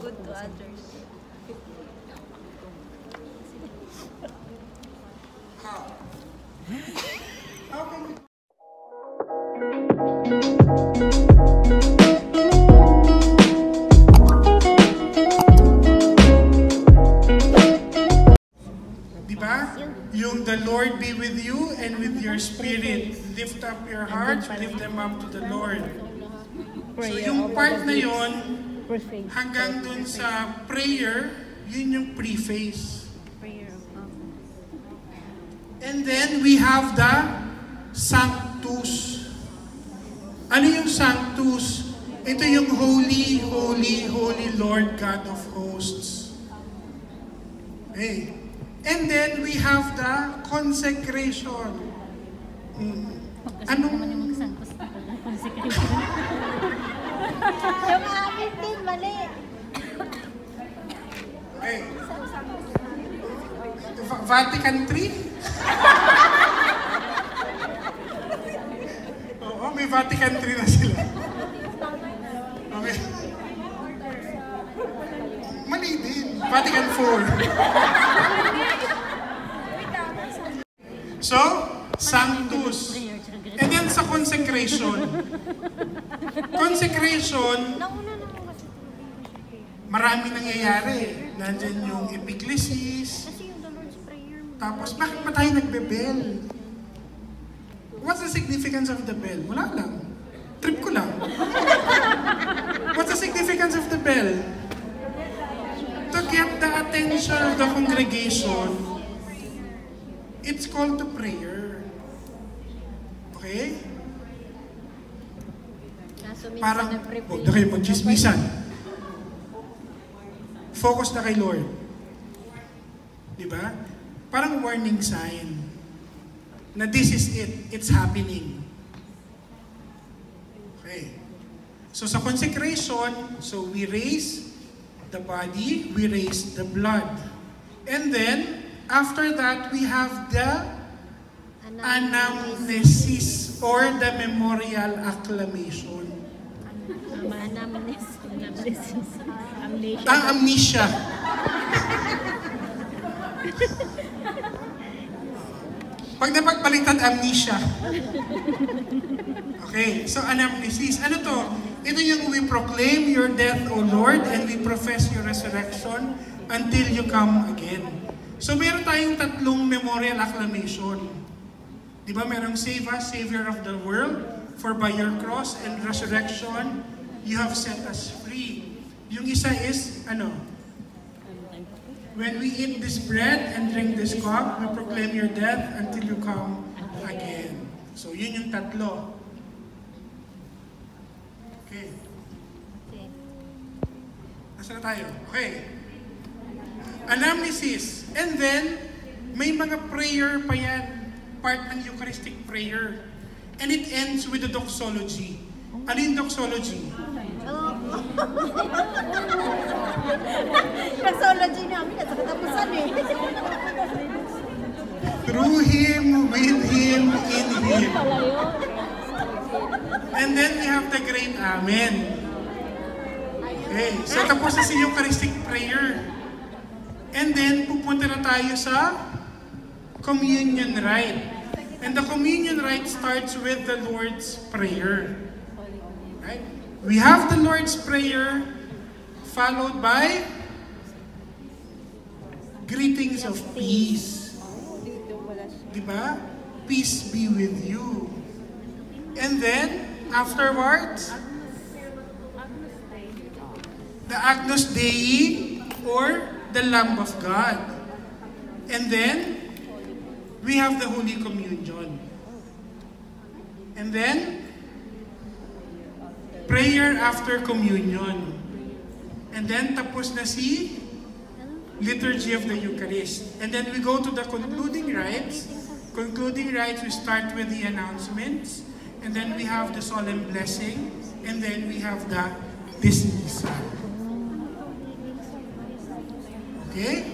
good to others. How can you... Diba? Yung the Lord be with you and with your spirit. Lift up your hearts, lift them up to the Lord. So yung part na yon, hanggang dun sa prayer, yun yung preface. And then we have the Sanctus. Ano yung Sanctus? Ito yung Holy, Holy, Holy Lord God of Hosts. Okay. And then we have the consecration. Anong... Yung amin din, mali. Okay. Vatican III? Oo, may Vatican III na sila. Okay. Mali din. Vatican IV. So, Sanctus. And then sa consecration. Consecration, marami nangyayari. Nandyan yung epiklesis. Tapos, bakit ba tayo nagbe-bell? What's the significance of the bell? Wala lang. Trip ko lang. What's the significance of the bell? To get the attention of the congregation, it's called to prayer. Okay? Parang, huwag na kayo mag-chismisan. Focus na kay Lord. Diba? Parang warning sign na this is it. It's happening. Okay. So sa consecration, so we raise the body, we raise the blood. And then, after that, we have the anamnesis or the memorial acclamation. Amnesia. Pag napagpalitan, amnesia. Okay, so anamnesis. Ano to? Ito yung we proclaim your death, O Lord, and we profess your resurrection until you come again. So meron tayong tatlong memorial acclamation. Di ba merong save us, Savior of the world, for by your cross and resurrection, you have set us free. Yung isa is, ano? When we eat this bread and drink this cup, we proclaim your death until you come again. So yun yung tatlo. Okay. Nasaan na tayo? Okay. Anamnesis. And then, may mga prayer pa yan. Part ng Eucharistic prayer. And it ends with the doxology. Ano yung doxology? Doxology namin, nasa katapusan eh. Through Him, with Him, in Him. And then we have the great Amen. Okay, so tapos na si Eucharistic prayer. And then pupunta na tayo sa communion rite. And the communion rite starts with the Lord's Prayer. Right? We have the Lord's Prayer followed by greetings of peace. Diba? Peace be with you. And then, afterwards, the Agnus Dei or the Lamb of God. And then, we have the Holy Communion. And then, prayer after communion. And then, tapos na si Liturgy of the Eucharist. And then we go to the concluding rites. Concluding rites, we start with the announcements. And then we have the solemn blessing. And then we have the dismissal. Okay?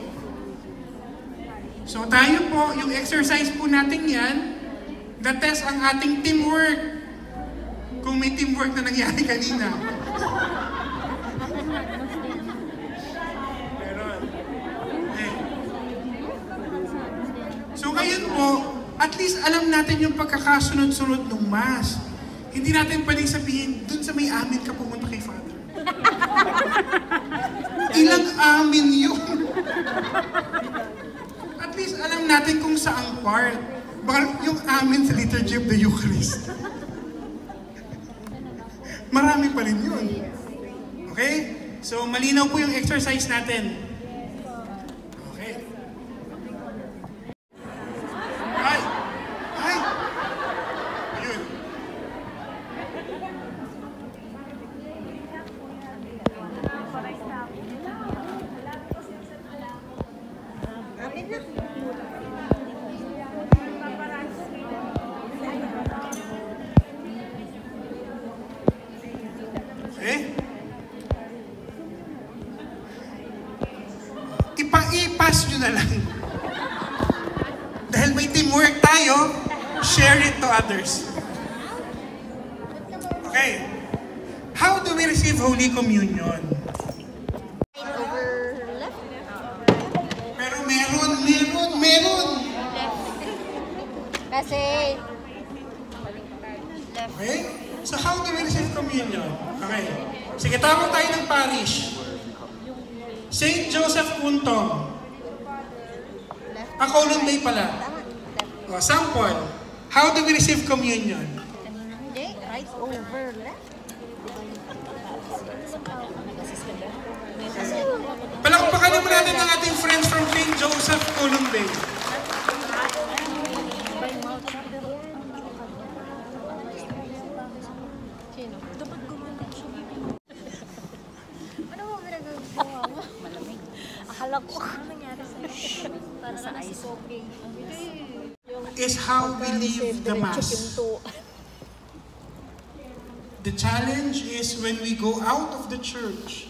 So tayo po, yung exercise po natin yan, na-test ang ating teamwork. Kung may teamwork na nangyari kanina. at least alam natin yung pagkakasunod-sunod ng Mass. Hindi natin pwedeng sabihin, dun sa may amin ka pumunta kay Father. Ilang amin yun? At least alam natin kung saang part. Baka yung amin sa Liturgy of the Eucharist. Marami pa rin yun. Okay? So, malinaw po yung exercise natin. Okay. Ay! Ay! Ayun. Okay? I-pass nyo na lang. Dahil may teamwork tayo, share it to others. Okay. How do we receive Holy Communion? Over left? Pero meron! Kasi... Okay? So how do we receive communion? Okay. Sige, tawag tayo ng parish. St. Joseph Kuntong. Colon Bay pala. O, sample. How do we receive communion? Hindi, right over left. Palakpakan naman natin ang ating friends from St. Joseph, Colon Bay. Ano mo pinagagawa mo? Malamig. Akala ko ano nangyari sa'yo. Para sa ice. Is how we live the Mass. The challenge is when we go out of the church,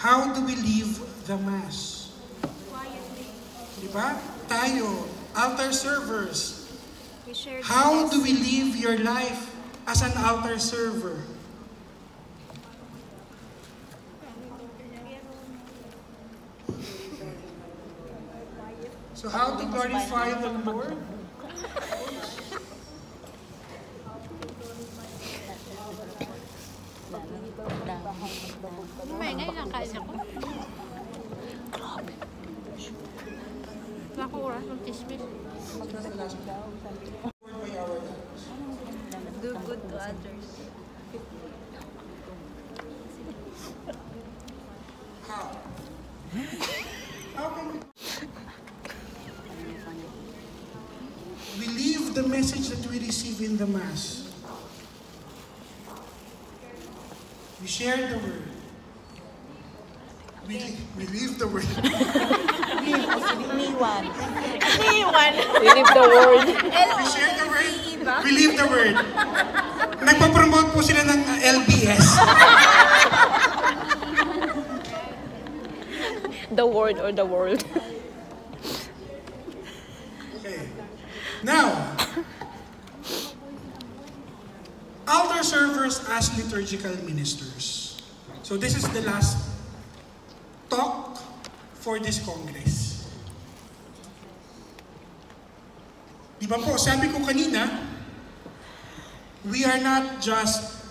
how do we live the Mass? Diba? Tayo, altar servers. How do we live your life as an altar server? So how to glorify the Lord? Ngayon lang kain ako. Naku, oras ng tismis. Do good to others. How? How can we live the message that we receive in the Mass? We share the word. We live the word. Iniwan. We live the world. We share the word. We live the word. Nagpa-promote po sila ng LBS. The word or the world. Okay. Now, altar servers as liturgical ministers. So this is the last talk for this Congress. Di ba po, sabi ko kanina, we are not just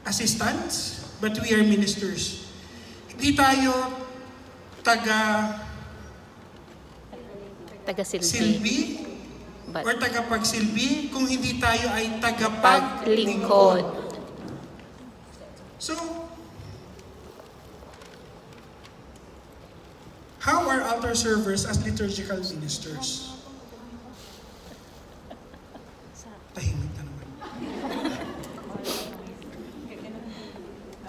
assistants, but we are ministers. Hindi tayo Taga-silbi. silbi But or tagapagsilbi kung hindi tayo ay paglingkod. So, how are altar servers as liturgical ministers? Tahimik na naman.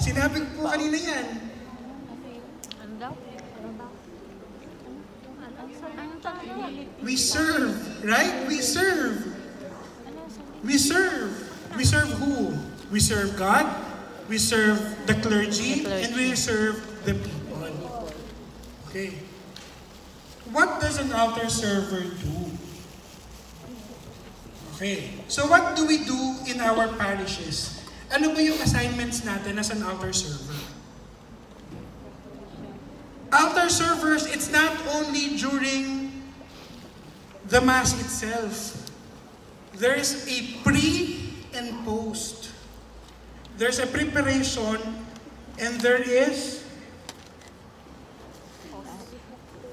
Sinabi ko po kanina yan. Ano daw? We serve, right? We serve. We serve. We serve who? We serve God, we serve the clergy, and we serve the people. Okay. What does an altar server do? Okay. So what do we do in our parishes? Ano ba yung assignments natin as an altar server? Altar servers, it's not only during the Mass itself. There is a pre and post. There's a preparation and there is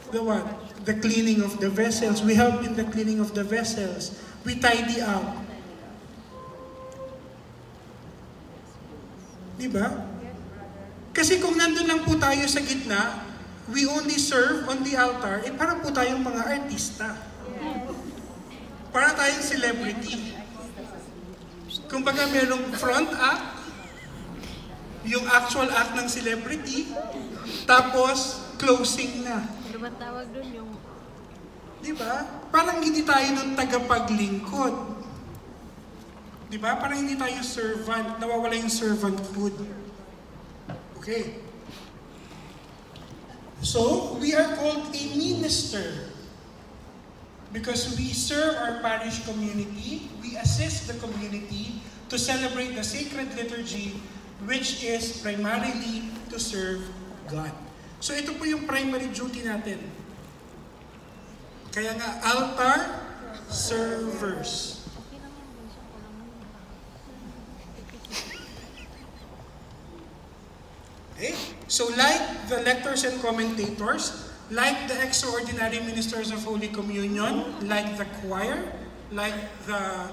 the what? The cleaning of the vessels. We help in the cleaning of the vessels. We tidy up. Diba? Kasi kung nandun lang po tayo sa gitna, we only serve on the altar, eh parang po tayong mga artista. Para tayong celebrity. Kumbaga merong front act, yung actual act ng celebrity, tapos closing na. Ano ba tawag dun yung... Diba? Parang hindi tayo ng tagapaglingkod. Diba? Parang hindi tayo servant, nawawala yung servanthood. Okay. So, we are called a minister because we serve our parish community, we assist the community to celebrate the sacred liturgy, which is primarily to serve God. So, ito po yung primary duty natin. Kaya nga, altar servers. Okay? So like the lectors and commentators, like the extraordinary ministers of Holy Communion, like the choir, like the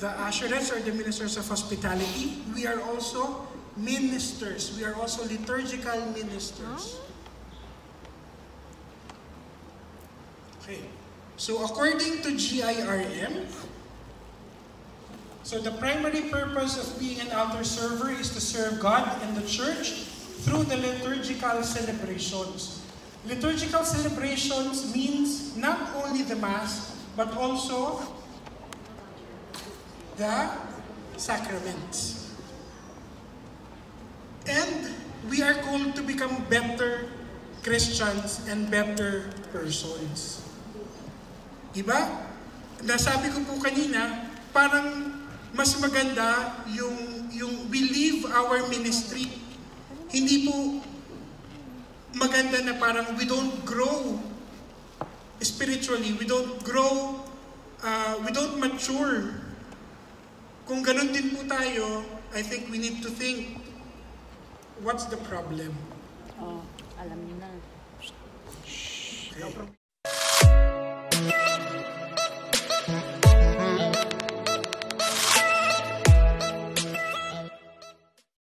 usherets or the ministers of hospitality, we are also ministers. We are also liturgical ministers. Okay. So according to GIRM, so the primary purpose of being an altar server is to serve God and the Church through the liturgical celebrations. Liturgical celebrations means not only the Mass, but also the sacraments. And we are called to become better Christians and better persons. Diba? Nasabi ko po kanina, parang mas maganda yung we live our ministry. Hindi po maganda na parang we don't grow spiritually, we don't grow, we don't mature. Kung ganun din po tayo, I think we need to think, what's the problem? Oh, alam niyo na. Okay.